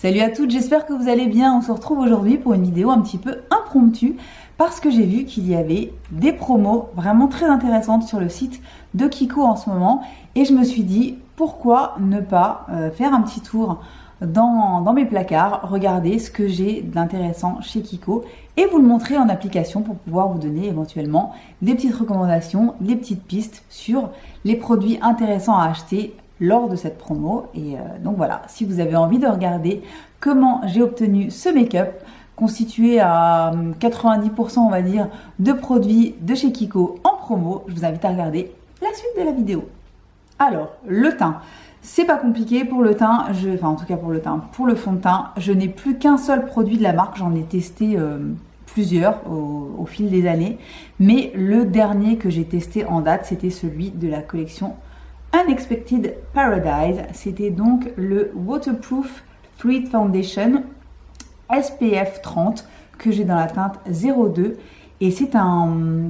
Salut à toutes, j'espère que vous allez bien. On se retrouve aujourd'hui pour une vidéo un petit peu impromptue parce que j'ai vu qu'il y avait des promos vraiment très intéressantes sur le site de Kiko en ce moment et je me suis dit pourquoi ne pas faire un petit tour dans mes placards, regarder ce que j'ai d'intéressant chez Kiko et vous le montrer en application pour pouvoir vous donner éventuellement des petites recommandations, des petites pistes sur les produits intéressants à acheter lors de cette promo. Et donc voilà, si vous avez envie de regarder comment j'ai obtenu ce make-up constitué à 90% on va dire de produits de chez Kiko en promo, je vous invite à regarder la suite de la vidéo. Alors, le teint, c'est pas compliqué pour le teint, enfin en tout cas pour le teint, pour le fond de teint, je n'ai plus qu'un seul produit de la marque, j'en ai testé plusieurs au fil des années, mais le dernier que j'ai testé en date, c'était celui de la collection Unexpected Paradise. C'était donc le Waterproof Fluid Foundation SPF 30 que j'ai dans la teinte 02 et c'est un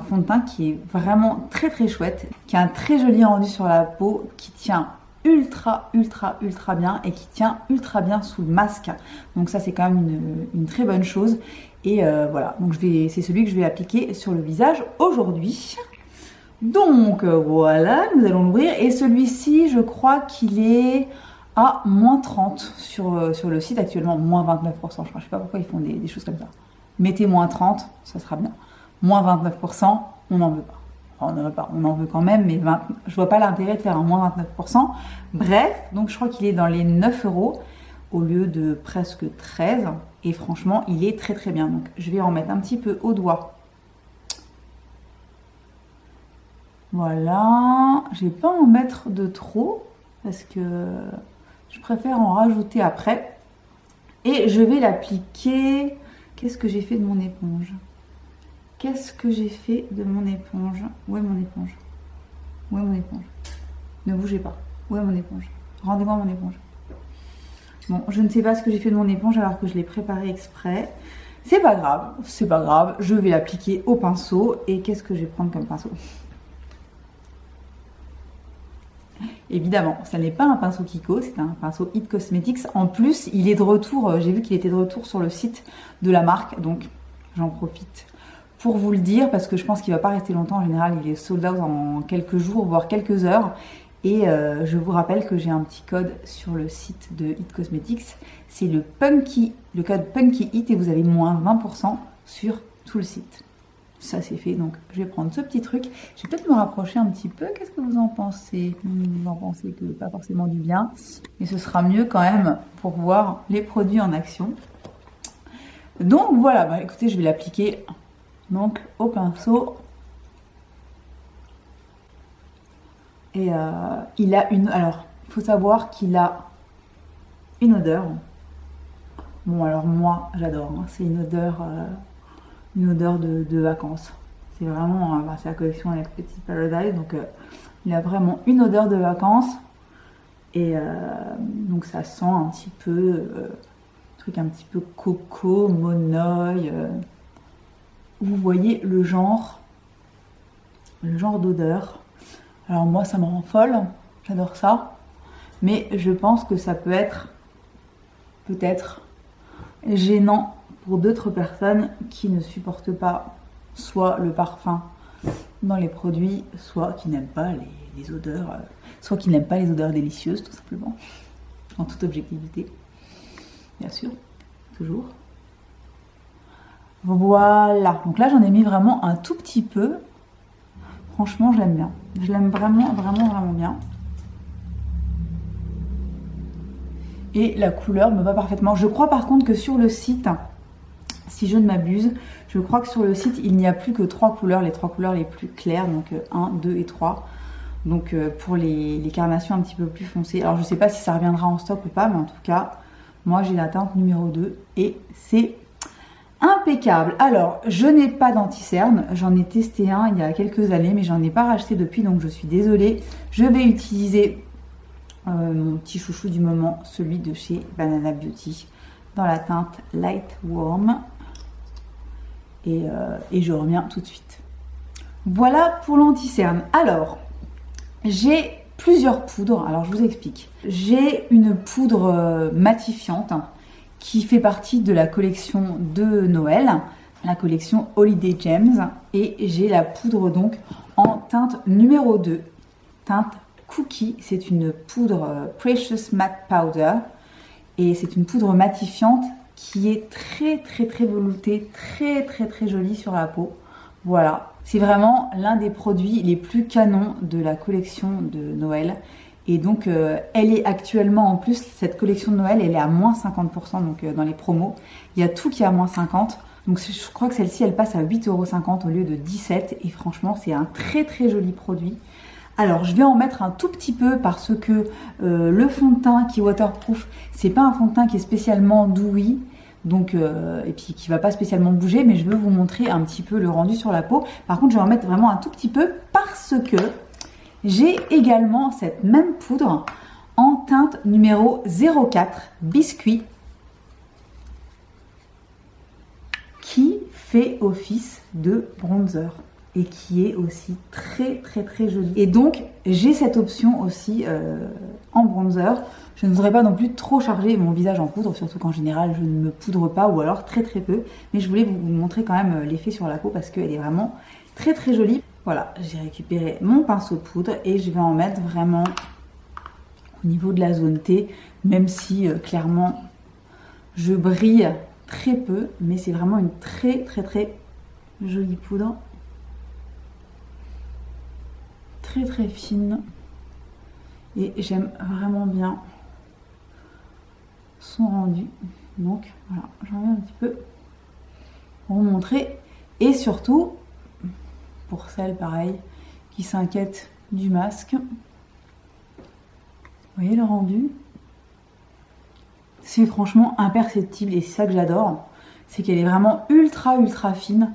fond de teint qui est vraiment très très chouette, qui a un très joli rendu sur la peau, qui tient ultra bien et qui tient ultra bien sous le masque, donc ça c'est quand même une très bonne chose. Et voilà, donc c'est celui que je vais appliquer sur le visage aujourd'hui. Donc voilà, nous allons l'ouvrir et celui-ci je crois qu'il est à moins 30 sur le site actuellement, moins 29%, je crois, je sais pas pourquoi ils font des choses comme ça. Mettez moins 30, ça sera bien. Moins 29%, on n'en veut pas. Enfin, on n'en veut pas, on en veut quand même, mais je vois pas l'intérêt de faire un moins 29%. Bref, donc je crois qu'il est dans les 9 € au lieu de presque 13, et franchement il est très très bien. Donc je vais en mettre un petit peu au doigt. Voilà, je vais pas en mettre de trop parce que je préfère en rajouter après. Et je vais l'appliquer. Qu'est-ce que j'ai fait de mon éponge? Qu'est-ce que j'ai fait de mon éponge? Où est mon éponge? Où est mon éponge? Ne bougez pas. Où est mon éponge? Rendez-moi mon éponge. Bon, je ne sais pas ce que j'ai fait de mon éponge alors que je l'ai préparé exprès. C'est pas grave, je vais l'appliquer au pinceau. Et qu'est-ce que je vais prendre comme pinceau? Évidemment, ça n'est pas un pinceau Kiko, c'est un pinceau It Cosmetics. En plus, il est de retour, j'ai vu qu'il était de retour sur le site de la marque, donc j'en profite pour vous le dire parce que je pense qu'il ne va pas rester longtemps. En général, il est sold out en quelques jours, voire quelques heures. Et je vous rappelle que j'ai un petit code sur le site de It Cosmetics, c'est le code Punky It et vous avez moins 20% sur tout le site. Ça c'est fait, donc je vais prendre ce petit truc. Je vais peut-être me rapprocher un petit peu. Qu'est-ce que vous en pensez? Vous en pensez que pas forcément du bien, mais ce sera mieux quand même pour voir les produits en action. Donc voilà, bah, écoutez, je vais l'appliquer donc au pinceau. Et il a une... Alors, il faut savoir qu'il a une odeur. Bon, alors moi, j'adore. Hein. C'est une odeur de vacances. C'est vraiment... c'est la collection Unexpected Paradise. Donc, il a vraiment une odeur de vacances. Et donc, ça sent un petit peu... truc un petit peu coco, monoï. Vous voyez le genre d'odeur. Alors moi ça me rend folle, j'adore ça, mais je pense que ça peut être peut-être gênant pour d'autres personnes qui ne supportent pas soit le parfum dans les produits, soit qui n'aiment pas les odeurs, soit qui n'aiment pas les odeurs délicieuses tout simplement, en toute objectivité, bien sûr, toujours. Voilà, donc là j'en ai mis vraiment un tout petit peu. Franchement, je l'aime bien. Je l'aime vraiment bien. Et la couleur me va parfaitement. Je crois par contre que sur le site, si je ne m'abuse, je crois que sur le site, il n'y a plus que 3 couleurs, les 3 couleurs les plus claires, donc 1, 2 et 3. Donc pour les carnations un petit peu plus foncées. Alors je ne sais pas si ça reviendra en stock ou pas, mais en tout cas, moi j'ai la teinte numéro 2 et c'est impeccable. Alors, je n'ai pas d'anti-cerne. J'en ai testé un il y a quelques années, mais j'en ai pas racheté depuis, donc je suis désolée. Je vais utiliser mon petit chouchou du moment, celui de chez Banana Beauty, dans la teinte Light Warm. Et je reviens tout de suite. Voilà pour l'anti-cerne. Alors, j'ai plusieurs poudres. Alors je vous explique. J'ai une poudre matifiante qui fait partie de la collection de Noël, la collection Holiday Gems, et j'ai la poudre donc en teinte numéro 2, teinte Cookie. C'est une poudre Precious Matte Powder et c'est une poudre matifiante qui est très veloutée, très jolie sur la peau. Voilà, c'est vraiment l'un des produits les plus canons de la collection de Noël. Et donc, elle est actuellement, en plus, cette collection de Noël, elle est à moins 50%, donc dans les promos. Il y a tout qui est à moins 50%. Donc, je crois que celle-ci, elle passe à 8,50 € au lieu de 17 €. Et franchement, c'est un très joli produit. Alors, je vais en mettre un tout petit peu parce que le fond de teint qui est waterproof, c'est pas un fond de teint qui est spécialement dewy. Donc, et puis qui va pas spécialement bouger, mais je veux vous montrer un petit peu le rendu sur la peau. Par contre, je vais en mettre vraiment un tout petit peu parce que j'ai également cette même poudre en teinte numéro 04 Biscuit qui fait office de bronzer et qui est aussi très jolie. Et donc, j'ai cette option aussi en bronzer. Je ne voudrais pas non plus trop charger mon visage en poudre, surtout qu'en général, je ne me poudre pas ou alors très peu. Mais je voulais vous montrer quand même l'effet sur la peau parce qu'elle est vraiment très jolie. Voilà, j'ai récupéré mon pinceau poudre et je vais en mettre vraiment au niveau de la zone T, même si clairement je brille très peu, mais c'est vraiment une très jolie poudre. Très fine. Et j'aime vraiment bien son rendu. Donc voilà, j'en vais un petit peu pour vous montrer. Et surtout, pour celles pareil qui s'inquiètent du masque, vous voyez le rendu, c'est franchement imperceptible et c'est ça que j'adore, c'est qu'elle est vraiment ultra fine,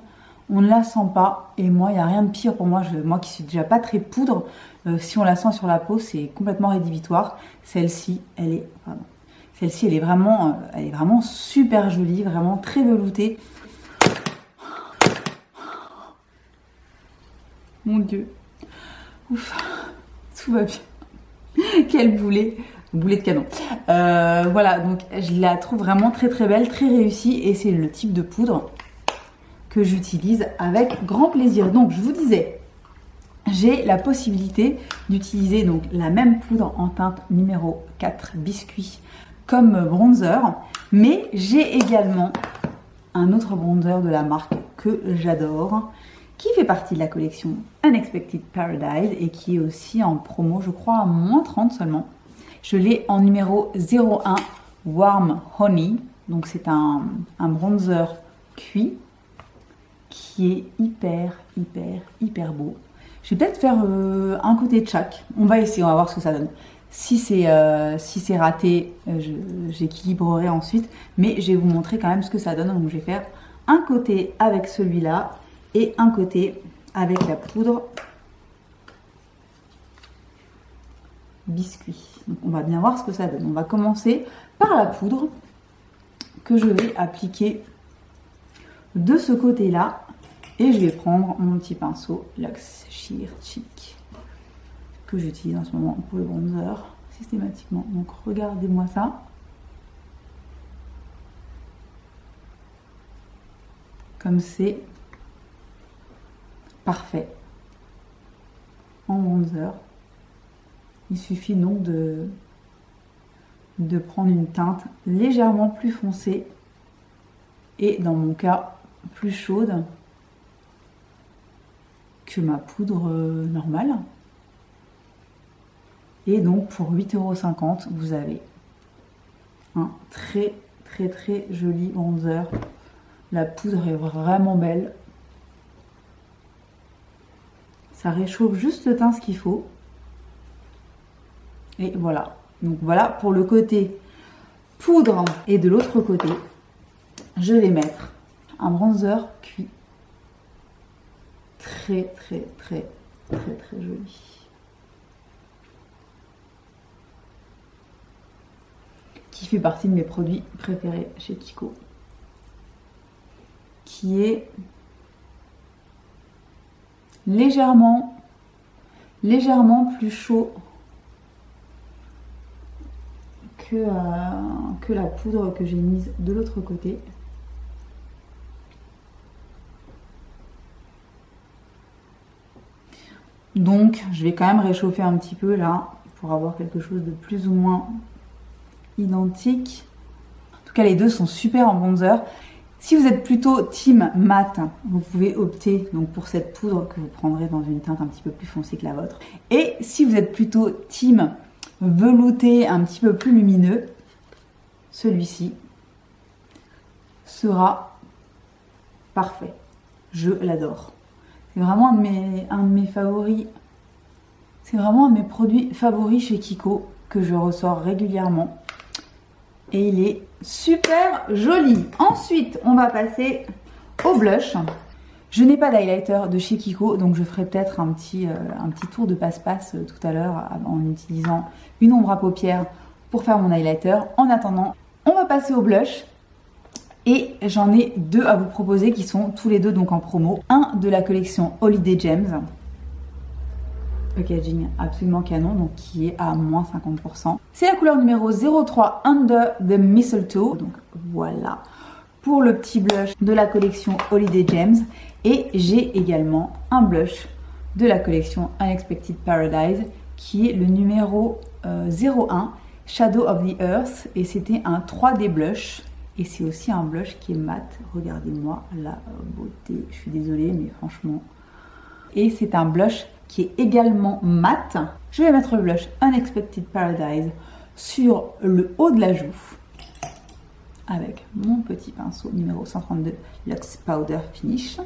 on ne la sent pas et moi il n'y a rien de pire pour moi, moi qui suis déjà pas très poudre, si on la sent sur la peau c'est complètement rédhibitoire. Celle-ci elle est vraiment super jolie, vraiment très veloutée. Mon Dieu, ouf, tout va bien. Quel boulet de canon. Voilà, donc je la trouve vraiment très belle, très réussie et c'est le type de poudre que j'utilise avec grand plaisir. Donc je vous disais, j'ai la possibilité d'utiliser donc la même poudre en teinte numéro 4 Biscuit comme bronzer, mais j'ai également un autre bronzer de la marque que j'adore, qui fait partie de la collection Unexpected Paradise et qui est aussi en promo, je crois, à moins 30 seulement. Je l'ai en numéro 01 Warm Honey. Donc c'est un bronzer cuit qui est hyper beau. Je vais peut-être faire un côté de chaque. On va essayer, on va voir ce que ça donne. Si c'est raté, j'équilibrerai ensuite. Mais je vais vous montrer quand même ce que ça donne. Donc je vais faire un côté avec celui-là et un côté avec la poudre Biscuit. Donc on va bien voir ce que ça donne. On va commencer par la poudre que je vais appliquer de ce côté-là et je vais prendre mon petit pinceau Luxe Sheer Cheek que j'utilise en ce moment pour le bronzer systématiquement. Donc regardez-moi ça. Comme c'est parfait en bronzer. Il suffit donc de prendre une teinte légèrement plus foncée et dans mon cas plus chaude que ma poudre normale. Et donc pour 8,50 €, vous avez un très joli bronzer. La poudre est vraiment belle. Ça réchauffe juste le teint ce qu'il faut. Et voilà. Donc voilà pour le côté poudre. Et de l'autre côté, je vais mettre un bronzer cuit. Très joli. Qui fait partie de mes produits préférés chez Kiko. Qui est légèrement plus chaud que la poudre que j'ai mise de l'autre côté. Donc je vais quand même réchauffer un petit peu là pour avoir quelque chose de plus ou moins identique. En tout cas les deux sont super en bronzer. Si vous êtes plutôt team mat, vous pouvez opter donc pour cette poudre que vous prendrez dans une teinte un petit peu plus foncée que la vôtre. Et si vous êtes plutôt team velouté, un petit peu plus lumineux, celui-ci sera parfait. Je l'adore. C'est vraiment un de mes favoris. C'est vraiment un de mes produits favoris chez Kiko que je ressors régulièrement. Et il est super joli. Ensuite, on va passer au blush. Je n'ai pas d'highlighter de chez Kiko, donc je ferai peut-être un petit tour de passe-passe tout à l'heure en utilisant une ombre à paupières pour faire mon highlighter. En attendant, on va passer au blush. Et j'en ai deux à vous proposer qui sont tous les deux donc en promo. Un de la collection Holiday Gems. Packaging absolument canon, donc qui est à moins 50%. C'est la couleur numéro 03 Under the Mistletoe. Donc voilà pour le petit blush de la collection Holiday Gems. Et j'ai également un blush de la collection Unexpected Paradise qui est le numéro 01 Shadow of the Earth. Et c'était un 3D blush. Et c'est aussi un blush qui est mat. Regardez-moi la beauté. Je suis désolée, mais franchement. Et c'est un blush qui est également mat. Je vais mettre le blush Unexpected Paradise sur le haut de la joue. Avec mon petit pinceau numéro 132 Luxe Powder Finish.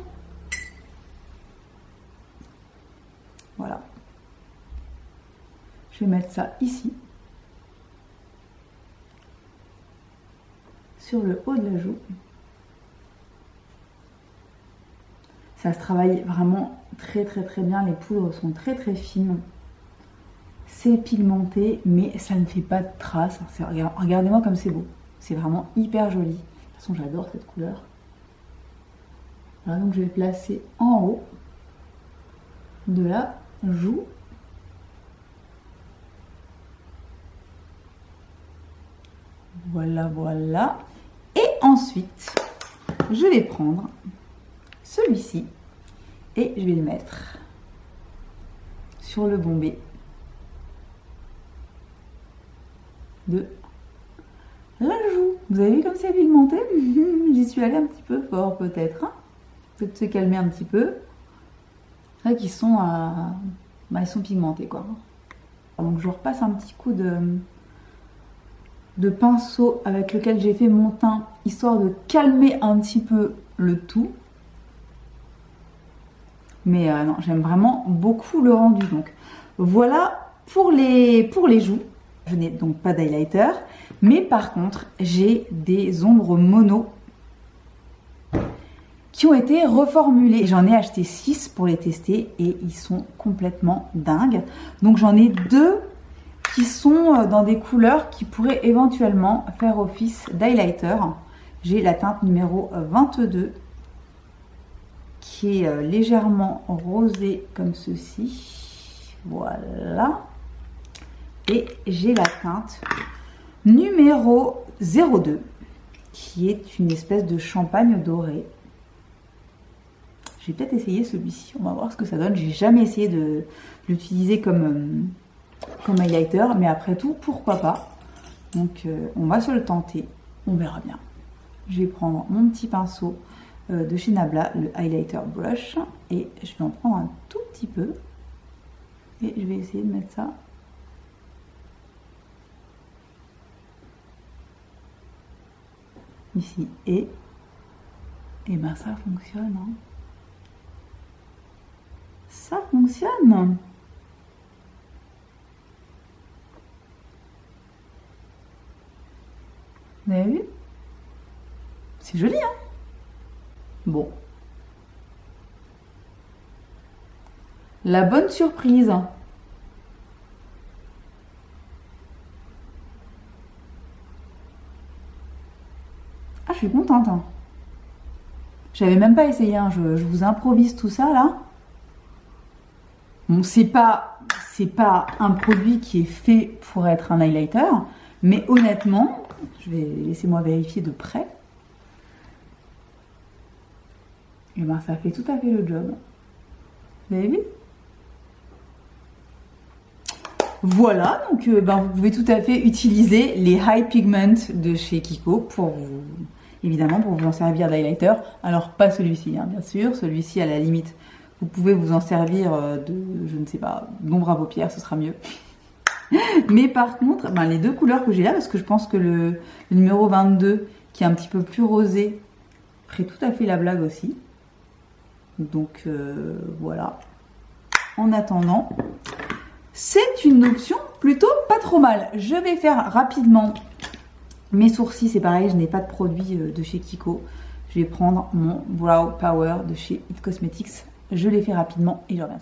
Voilà. Je vais mettre ça ici. Sur le haut de la joue. Ça se travaille vraiment très bien. Les poudres sont très fines. C'est pigmenté, mais ça ne fait pas de traces. Regardez-moi comme c'est beau. C'est vraiment hyper joli. De toute façon, j'adore cette couleur. Voilà, donc je vais le placer en haut de la joue. Voilà. Et ensuite, je vais prendre celui-ci et je vais le mettre sur le bombé de la joue. Vous avez vu comme c'est pigmenté? J'y suis allée un petit peu fort peut-être. Hein, peut-être se calmer un petit peu. C'est vrai qu'ils sont, ils sont pigmentés quoi. Donc je repasse un petit coup de pinceau avec lequel j'ai fait mon teint, histoire de calmer un petit peu le tout. Mais non, j'aime vraiment beaucoup le rendu. Donc voilà pour les joues. Je n'ai donc pas d'highlighter, mais par contre, j'ai des ombres mono qui ont été reformulées. J'en ai acheté 6 pour les tester et ils sont complètement dingues. Donc j'en ai 2 qui sont dans des couleurs qui pourraient éventuellement faire office d'highlighter. J'ai la teinte numéro 22 qui est légèrement rosée comme ceci. Voilà. Et j'ai la teinte numéro 02 qui est une espèce de champagne doré. Je vais peut-être essayer celui-ci. On va voir ce que ça donne. J'ai jamais essayé de l'utiliser comme highlighter, mais après tout, pourquoi pas. Donc on va se le tenter. On verra bien. Je vais prendre mon petit pinceau de chez Nabla, le highlighter brush, et je vais en prendre un tout petit peu. Et je vais essayer de mettre ça ici. Et ben ça fonctionne. Hein. Ça fonctionne. Vous avez vu? C'est joli, hein? Bon. La bonne surprise. Ah, je suis contente. Hein. J'avais même pas essayé. Hein. Je vous improvise tout ça, là. Bon, c'est pas un produit qui est fait pour être un highlighter, Mais honnêtement, je vais laisser-moi vérifier de près. Et ben ça fait tout à fait le job. Vous avez vu? Voilà, donc ben, vous pouvez tout à fait utiliser les High Pigment de chez Kiko pour vous, évidemment, pour vous en servir d'highlighter. Alors pas celui-ci, hein, bien sûr, celui-ci à la limite, vous pouvez vous en servir de, je ne sais pas, d'ombre à paupières, ce sera mieux. Mais par contre, ben, les deux couleurs que j'ai là, parce que je pense que le numéro 22, qui est un petit peu plus rosé, ferait tout à fait la blague aussi. Donc voilà. En attendant, c'est une option plutôt pas trop mal. Je vais faire rapidement mes sourcils. C'est pareil, je n'ai pas de produit de chez Kiko. Je vais prendre mon Brow Power de chez It Cosmetics. Je les fais rapidement et je reviens.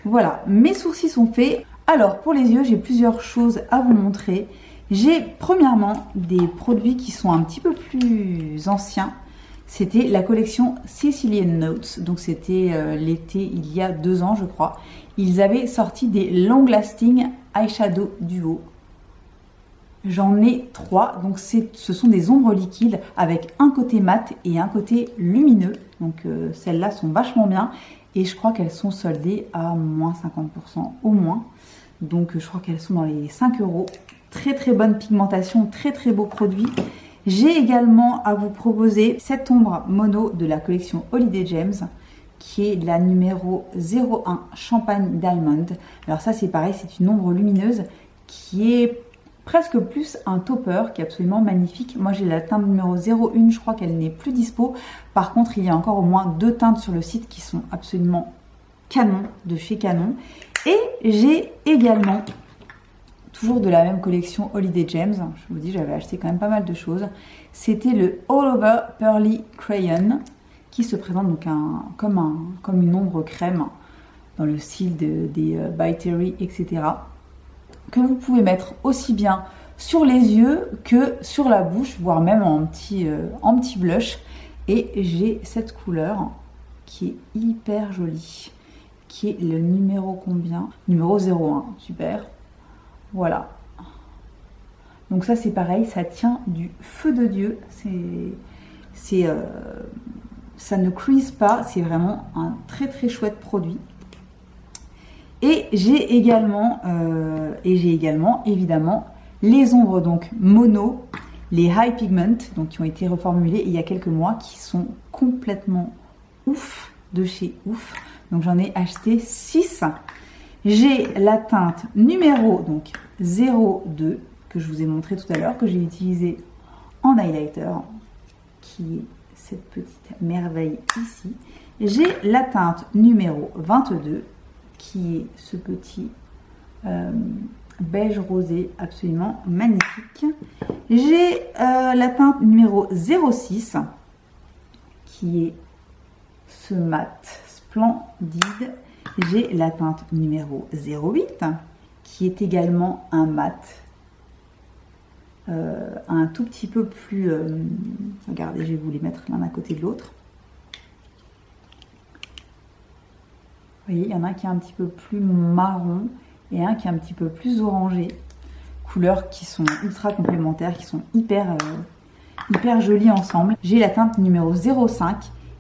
Voilà, mes sourcils sont faits. Alors, pour les yeux, j'ai plusieurs choses à vous montrer. J'ai premièrement des produits qui sont un petit peu plus anciens. C'était la collection Sicilian Notes, donc c'était l'été il y a 2 ans je crois. Ils avaient sorti des Long Lasting Eyeshadow Duo. J'en ai 3, donc ce sont des ombres liquides avec un côté mat et un côté lumineux. Donc celles-là sont vachement bien et je crois qu'elles sont soldées à moins 50% au moins. Donc je crois qu'elles sont dans les 5 €. Très très bonne pigmentation, très très beau produit. J'ai également à vous proposer cette ombre mono de la collection Holiday Gems, qui est la numéro 01 Champagne Diamond. Alors ça c'est pareil, c'est une ombre lumineuse qui est presque plus un topper, qui est absolument magnifique. Moi j'ai la teinte numéro 01, je crois qu'elle n'est plus dispo. Par contre il y a encore au moins 2 teintes sur le site qui sont absolument canon, de chez Canon. Et j'ai également, toujours de la même collection Holiday Gems, je vous dis j'avais acheté quand même pas mal de choses, c'était le All Over Pearly Crayon qui se présente donc comme une ombre crème dans le style des By Terry, etc. que vous pouvez mettre aussi bien sur les yeux que sur la bouche, voire même en petit blush. Et j'ai cette couleur qui est hyper jolie, qui est le numéro combien? Numéro 01, super. Voilà. Donc ça c'est pareil, ça tient du feu de Dieu. Ça ne crease pas, c'est vraiment un très très chouette produit. Et j'ai également évidemment les ombres donc mono, les High Pigment, donc qui ont été reformulées il y a quelques mois, qui sont complètement ouf, de chez ouf. Donc j'en ai acheté 6. J'ai la teinte numéro donc 02 que je vous ai montré tout à l'heure, que j'ai utilisé en highlighter, qui est cette petite merveille ici. J'ai la teinte numéro 22 qui est ce petit beige rosé absolument magnifique. J'ai la teinte numéro 06 qui est ce mat splendide. J'ai la teinte numéro 08 qui est également un mat un tout petit peu plus regardez, je vais vous les mettre l'un à côté de l'autre. Vous voyez, il y en a un qui est un petit peu plus marron et un qui est un petit peu plus orangé. Couleurs qui sont ultra complémentaires, qui sont hyper jolies ensemble. J'ai la teinte numéro 05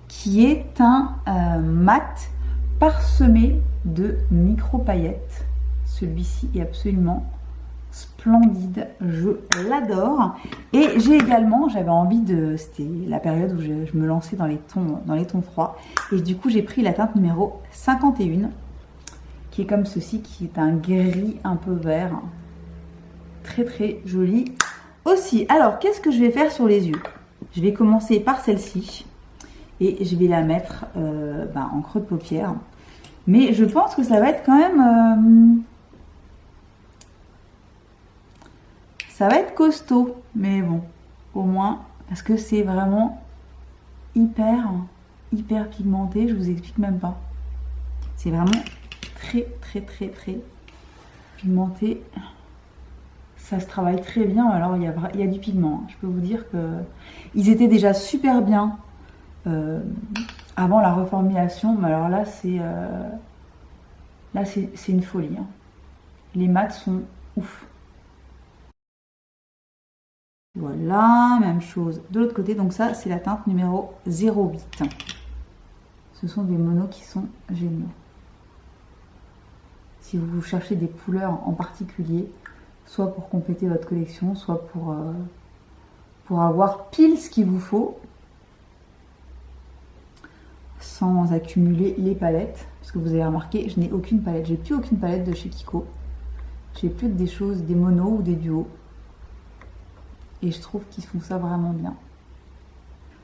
qui est un mat parsemé de micro paillettes. Celui-ci est absolument splendide, je l'adore. Et j'ai également, j'avais envie de, c'était la période où je me lançais dans les tons froids, et du coup j'ai pris la teinte numéro 51 qui est comme ceci, qui est un gris un peu vert, très très joli aussi. Alors qu'est-ce que je vais faire sur les yeux? Je vais commencer par celle-ci et je vais la mettre en creux de paupière, mais je pense que ça va être quand même ça va être costaud, mais bon, au moins, parce que c'est vraiment hyper pigmenté, je vous explique même pas. C'est vraiment très pigmenté. Ça se travaille très bien, alors il y a du pigment. Je peux vous dire que ils étaient déjà super bien avant la reformulation, mais alors là c'est une folie. Hein. Les mats sont ouf. Voilà, même chose de l'autre côté. Donc ça, c'est la teinte numéro 08. Ce sont des monos qui sont géniaux. Si vous cherchez des couleurs en particulier, soit pour compléter votre collection, soit pour avoir pile ce qu'il vous faut, sans accumuler les palettes. Parce que vous avez remarqué, je n'ai aucune palette. J'ai plus aucune palette de chez Kiko. J'ai plus que des choses, des monos ou des duos. Et je trouve qu'ils font ça vraiment bien.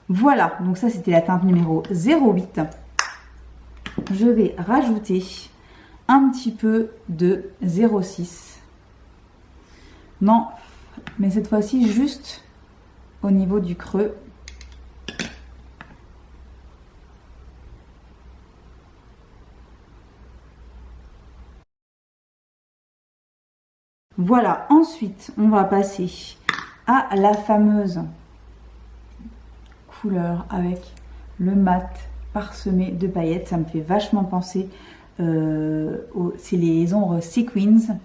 Voilà, donc ça c'était la teinte numéro 08. Je vais rajouter un petit peu de 06. Non, mais cette fois-ci juste au niveau du creux. Voilà, ensuite on va passer à la fameuse couleur avec le mat parsemé de paillettes. Ça me fait vachement penser, c'est les ombres Sequins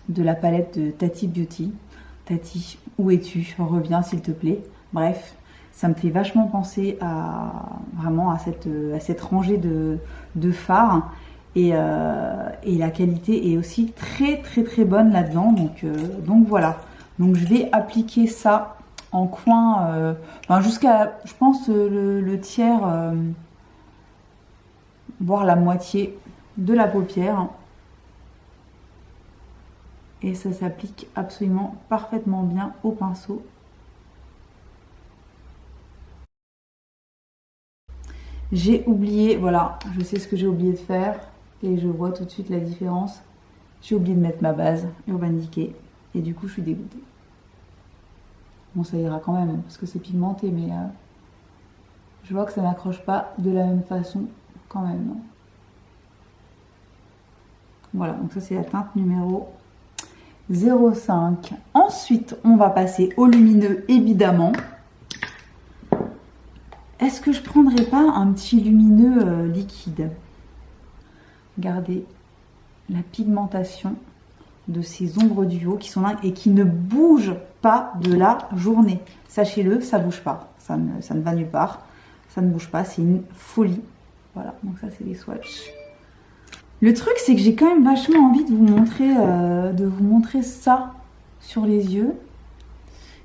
de la palette de Tati Beauty. Tati, où es-tu? Reviens s'il te plaît. Bref, ça me fait vachement penser à vraiment à cette rangée de fards. Et la qualité est aussi très bonne là-dedans. Donc voilà. Donc je vais appliquer ça en coin, jusqu'à, je pense, le tiers, voire la moitié de la paupière. Et ça s'applique absolument parfaitement bien au pinceau. J'ai oublié, voilà, je sais ce que j'ai oublié de faire et je vois tout de suite la différence. J'ai oublié de mettre ma base Urban Decay et du coup je suis dégoûtée. Bon, ça ira quand même parce que c'est pigmenté, mais je vois que ça n'accroche pas de la même façon quand même. Non. Voilà, donc ça c'est la teinte numéro 05. Ensuite, on va passer au lumineux, évidemment. Est-ce que je prendrais pas un petit lumineux liquide? Regardez la pigmentation de ces ombres duo qui sont là et qui ne bougent pas de la journée. Sachez-le, ça bouge pas. Ça ne va nulle part. Ça ne bouge pas, c'est une folie. Voilà, donc ça c'est les swatchs. Le truc, c'est que j'ai quand même vachement envie de vous montrer ça sur les yeux.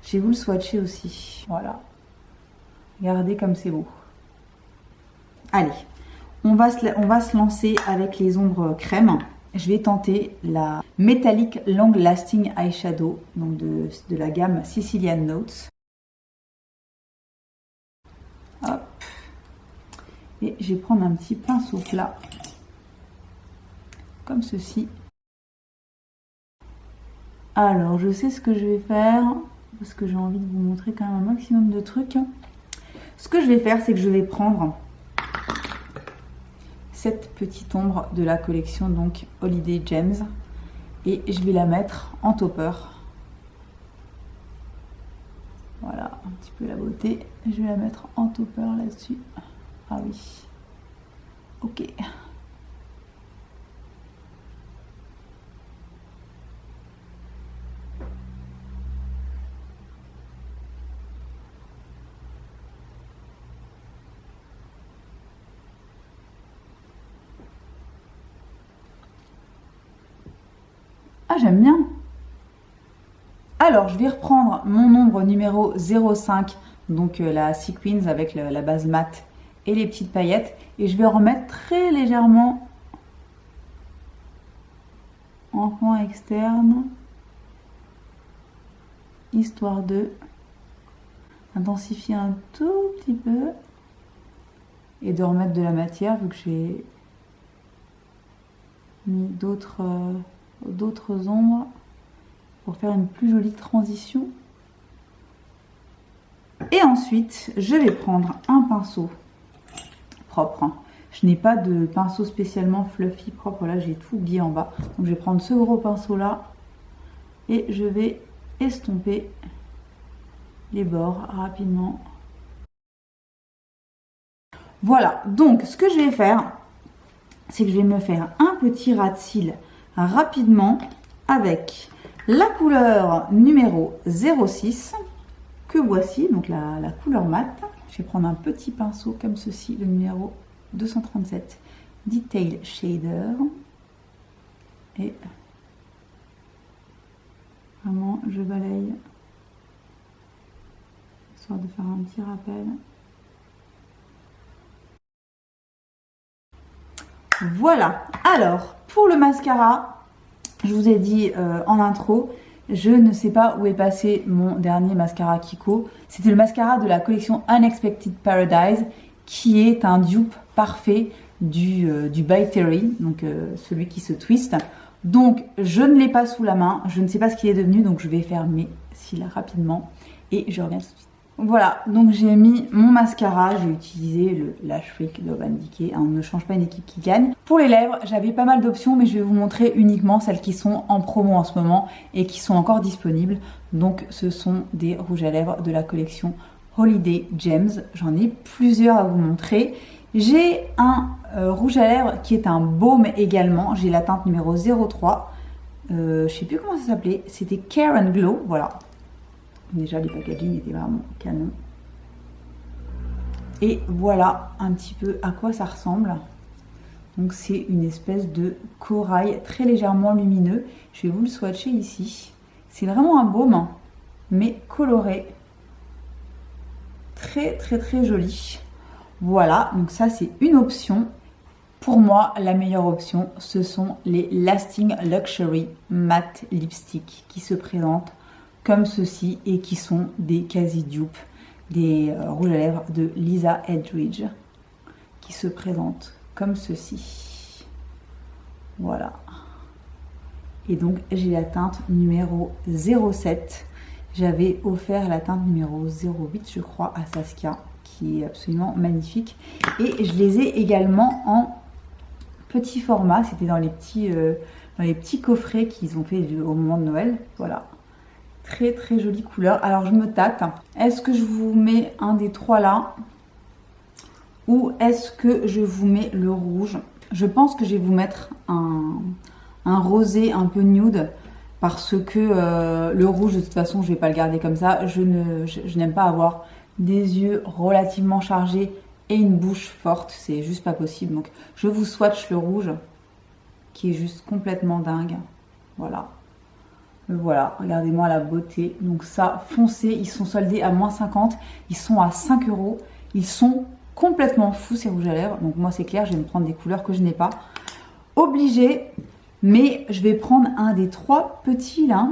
Je vais vous le swatcher aussi. Voilà. Regardez comme c'est beau. Allez, on va se lancer avec les ombres crème. Je vais tenter la Metallic Long Lasting Eyeshadow, donc de la gamme Sicilian Notes. Hop. Et je vais prendre un petit pinceau plat, comme ceci. Alors, je sais ce que je vais faire, parce que j'ai envie de vous montrer quand même un maximum de trucs. Ce que je vais faire, c'est que je vais prendre cette petite ombre de la collection donc Holiday Gems et je vais la mettre en topper. Voilà, un petit peu la beauté. Je vais la mettre en topper là-dessus. Ah oui. Ok. Ah, j'aime bien. Alors, je vais reprendre mon ombre numéro 05, donc la Sequins avec la base mat et les petites paillettes. Et je vais remettre très légèrement en coin externe, histoire de intensifier un tout petit peu et de remettre de la matière vu que j'ai mis d'autres ombres pour faire une plus jolie transition. Et ensuite, je vais prendre un pinceau propre. Je n'ai pas de pinceau spécialement fluffy propre. Là, j'ai tout oublié en bas. Donc, je vais prendre ce gros pinceau-là et je vais estomper les bords rapidement. Voilà. Donc, ce que je vais faire, c'est que je vais me faire un petit ras de cils rapidement avec la couleur numéro 06 que voici, donc la couleur mat. Je vais prendre un petit pinceau comme ceci, le numéro 237 Detail Shader. Et vraiment, je balaye, histoire de faire un petit rappel. Voilà. Alors, pour le mascara, je vous ai dit en intro, je ne sais pas où est passé mon dernier mascara Kiko. C'était le mascara de la collection Unexpected Paradise, qui est un dupe parfait du By Terry, donc celui qui se twist. Donc, je ne l'ai pas sous la main, je ne sais pas ce qu'il est devenu, donc je vais faire mes cils rapidement et je reviens tout de suite. Voilà, donc j'ai mis mon mascara, j'ai utilisé le Lash Freak d'Urban Decay, on ne change pas une équipe qui gagne. Pour les lèvres, j'avais pas mal d'options, mais je vais vous montrer uniquement celles qui sont en promo en ce moment et qui sont encore disponibles. Donc ce sont des rouges à lèvres de la collection Holiday Gems, j'en ai plusieurs à vous montrer. J'ai un rouge à lèvres qui est un baume également, j'ai la teinte numéro 03, je sais plus comment ça s'appelait, c'était Care and Glow, voilà. Déjà les packaging étaient vraiment canon. Et voilà un petit peu à quoi ça ressemble. Donc c'est une espèce de corail très légèrement lumineux. Je vais vous le swatcher ici. C'est vraiment un baume, mais coloré. Très très très joli. Voilà, donc ça c'est une option. Pour moi, la meilleure option, ce sont les Lasting Luxury Matte Lipstick qui se présentent comme ceci et qui sont des quasi-dupes des rouges à lèvres de Lisa Eldridge qui se présentent comme ceci. Voilà. Et donc j'ai la teinte numéro 07. J'avais offert la teinte numéro 08 je crois à Saskia qui est absolument magnifique. Et je les ai également en petit format. C'était dans les petits coffrets qu'ils ont fait au moment de Noël. Voilà. Très très jolie couleur. Alors je me tâte. Est-ce que je vous mets un des trois là? Ou est-ce que je vous mets le rouge? Je pense que je vais vous mettre un rosé un peu nude. Parce que le rouge de toute façon je vais pas le garder comme ça. Je n'aime pas avoir des yeux relativement chargés et une bouche forte. C'est juste pas possible. Donc je vous swatch le rouge qui est juste complètement dingue. Voilà. Voilà, regardez-moi la beauté. Donc ça, foncé, ils sont soldés à moins 50. Ils sont à 5 €. Ils sont complètement fous ces rouges à lèvres. Donc moi c'est clair, je vais me prendre des couleurs que je n'ai pas. Obligée, mais je vais prendre un des trois petits là.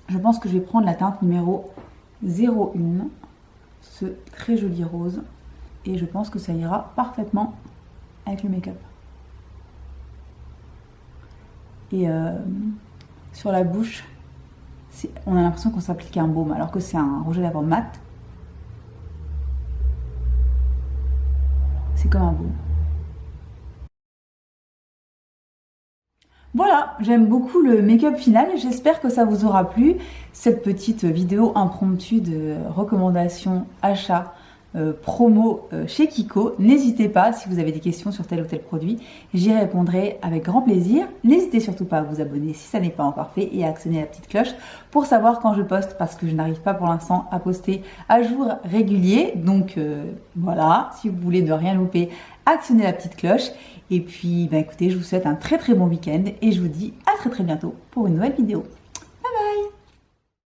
Je pense que je vais prendre la teinte numéro 01. Ce très joli rose. Et je pense que ça ira parfaitement avec le make-up. Et sur la bouche, on a l'impression qu'on s'applique un baume alors que c'est un rouge à lèvres mat. C'est comme un baume. Voilà, j'aime beaucoup le make-up final. J'espère que ça vous aura plu. Cette petite vidéo impromptue de recommandation achat promo chez Kiko. N'hésitez pas si vous avez des questions sur tel ou tel produit, j'y répondrai avec grand plaisir. N'hésitez surtout pas à vous abonner si ça n'est pas encore fait et à actionner la petite cloche pour savoir quand je poste, parce que je n'arrive pas pour l'instant à poster à jour régulier. Donc voilà, si vous voulez ne rien louper, actionnez la petite cloche. Et puis écoutez, je vous souhaite un très très bon week-end et je vous dis à très très bientôt pour une nouvelle vidéo.